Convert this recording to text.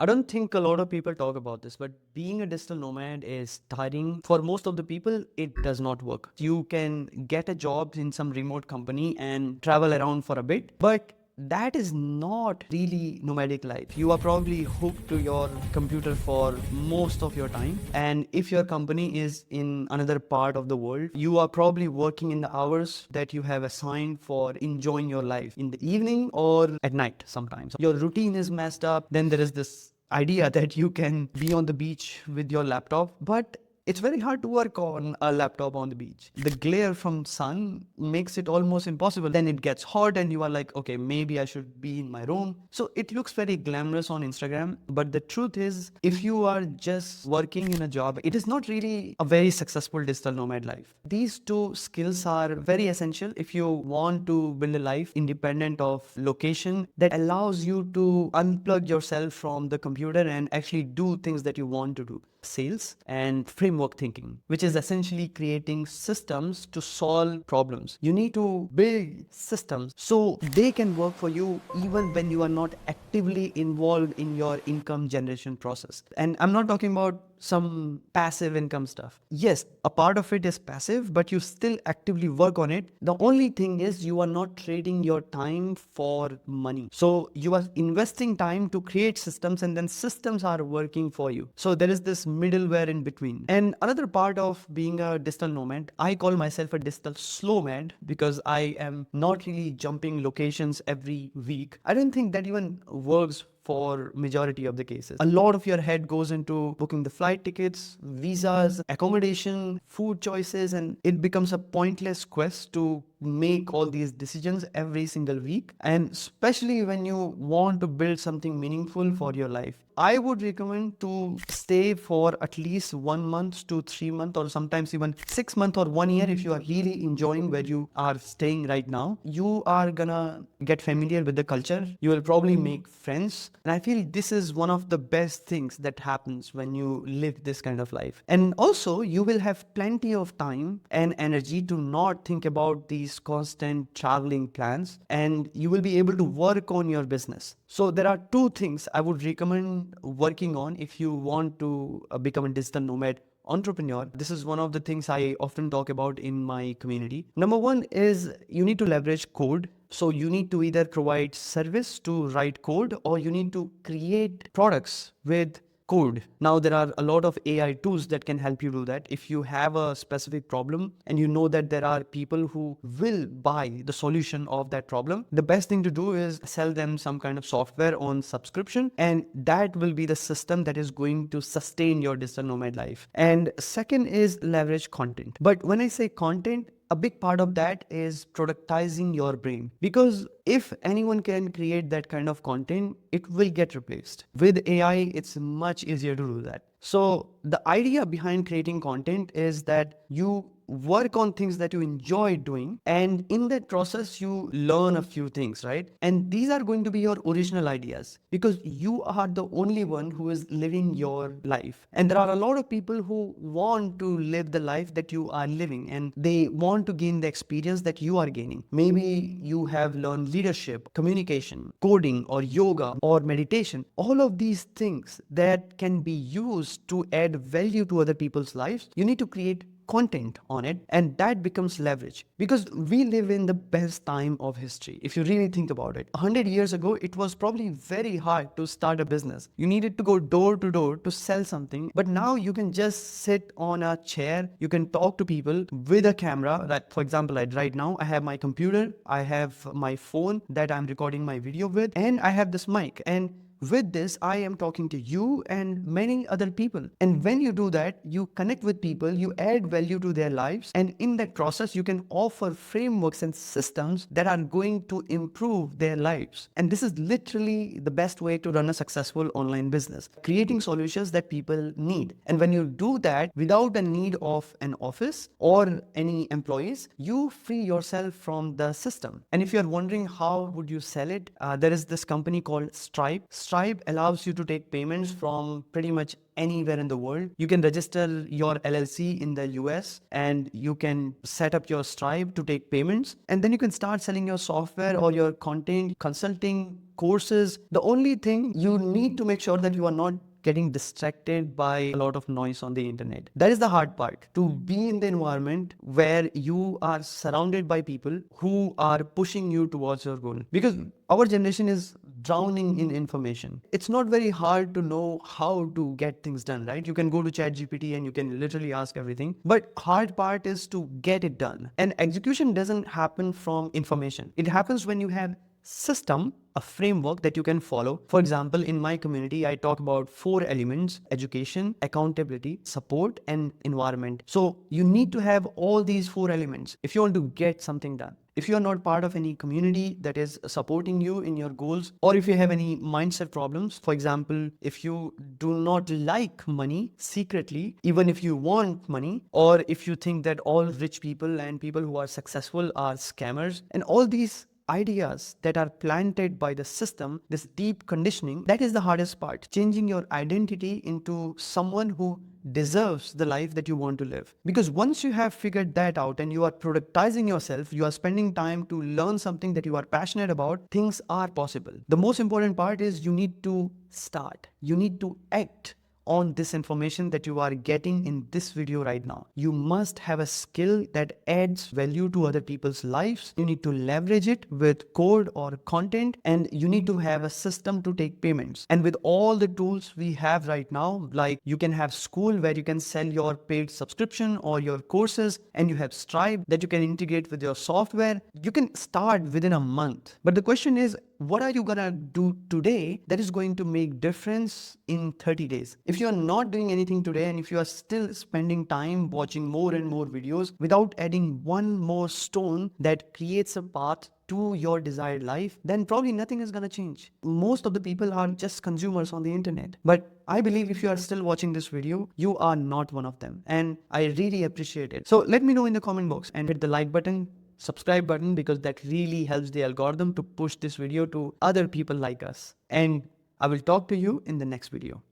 I don't think a lot of people talk about this, but being a digital nomad is tiring. For most of the people, it does not work. You can get a job in some remote company and travel around for a bit, but that is not really nomadic life. You are probably hooked to your computer for most of your time. And if your company is in another part of the world, you are probably working in the hours that you have assigned for enjoying your life in the evening or at night sometimes. Your routine is messed up. Then there is this idea that you can be on the beach with your laptop, but it's very hard to work on a laptop on the beach. The glare from sun makes it almost impossible. Then it gets hot and you are like, okay, maybe I should be in my room. So it looks very glamorous on Instagram. But the truth is, if you are just working in a job, it is not really a very successful digital nomad life. These two skills are very essential if you want to build a life independent of location that allows you to unplug yourself from the computer and actually do things that you want to do. Sales and framework thinking, which is essentially creating systems to solve problems. You need to build systems so they can work for you even when you are not actively involved in your income generation process. And I'm not talking about some passive income stuff. Yes, a part of it is passive, but you still actively work on it. The only thing is you are not trading your time for money. So you are investing time to create systems and then systems are working for you. So there is this middleware in between. And another part of being a digital nomad, I call myself a digital slow man because I am not really jumping locations every week. I don't think that even works for majority of the cases. A lot of your head goes into booking the flight tickets, visas, accommodation, food choices, and it becomes a pointless quest to make all these decisions every single week. And especially when you want to build something meaningful for your life, I would recommend to stay for at least 1 month to 3 months, or sometimes even 6 months or 1 year. If you are really enjoying where you are staying right now, you are gonna get familiar with the culture. You will probably make friends. And I feel this is one of the best things that happens when you live this kind of life. And also, you will have plenty of time and energy to not think about these constant traveling plans, and you will be able to work on your business. So there are two things I would recommend working on if you want to become a digital nomad entrepreneur. This is one of the things I often talk about in my community. Number one is you need to leverage code. So you need to either provide service to write code or you need to create products with code. Now there are a lot of AI tools that can help you do that. If you have a specific problem and you know that there are people who will buy the solution of that problem, the best thing to do is sell them some kind of software on subscription, and that will be the system that is going to sustain your digital nomad life. And second is leverage content. But when I say content, a big part of that is productizing your brain, because if anyone can create that kind of content, it will get replaced. With AI, it's much easier to do that. So the idea behind creating content is that you work on things that you enjoy doing, and in that process you learn a few things, right? And these are going to be your original ideas because you are the only one who is living your life. And there are a lot of people who want to live the life that you are living, and they want to gain the experience that you are gaining. Maybe you have learned leadership, communication, coding, or yoga, or meditation. All of these things that can be used to add value to other people's lives, you need to create content on it, and that becomes leverage, because we live in the best time of history. If you really think about it, 100 years ago it was probably very hard to start a business. You needed to go door to door to sell something, but now you can just sit on a chair, you can talk to people with a camera. That, for example, right now I have my computer, I have my phone that I'm recording my video with, and I have this mic, and with this, I am talking to you and many other people. And when you do that, you connect with people, you add value to their lives. And in that process, you can offer frameworks and systems that are going to improve their lives. And this is literally the best way to run a successful online business, creating solutions that people need. And when you do that without the need of an office or any employees, you free yourself from the system. And if you're wondering how would you sell it, there is this company called Stripe. Stripe allows you to take payments from pretty much anywhere in the world. You can register your LLC in the US and you can set up your Stripe to take payments. And then you can start selling your software or your content, consulting, courses. The only thing you need to make sure that you are not getting distracted by a lot of noise on the internet. That is the hard part, to be in the environment where you are surrounded by people who are pushing you towards your goal. Because our generation is drowning in information. It's not very hard to know how to get things done, right? You can go to ChatGPT and you can literally ask everything. But hard part is to get it done. And execution doesn't happen from information. It happens when you have system, a framework that you can follow. For example, in my community, I talk about 4 elements: education, accountability, support, and environment. So you need to have all these 4 elements if you want to get something done. If you are not part of any community that is supporting you in your goals, or if you have any mindset problems, for example, if you do not like money secretly, even if you want money, or if you think that all rich people and people who are successful are scammers, and all these ideas that are planted by the system, this deep conditioning, that is the hardest part. Changing your identity into someone who deserves the life that you want to live. Because once you have figured that out and you are productizing yourself, you are spending time to learn something that you are passionate about, things are possible. The most important part is you need to start. You need to act on this information that you are getting in this video right now. You must have a skill that adds value to other people's lives. You need to leverage it with code or content, and you need to have a system to take payments. And with all the tools we have right now, like you can have school where you can sell your paid subscription or your courses, and you have Stripe that you can integrate with your software. You can start within a month. But the question is, what are you gonna do today that is going to make difference in 30 days? If you are not doing anything today, and if you are still spending time watching more and more videos without adding one more stone that creates a path to your desired life, then probably nothing is gonna change. Most of the people are just consumers on the internet. But I believe if you are still watching this video, you are not one of them. And I really appreciate it. So let me know in the comment box and hit the like button, subscribe button, because that really helps the algorithm to push this video to other people like us. And I will talk to you in the next video.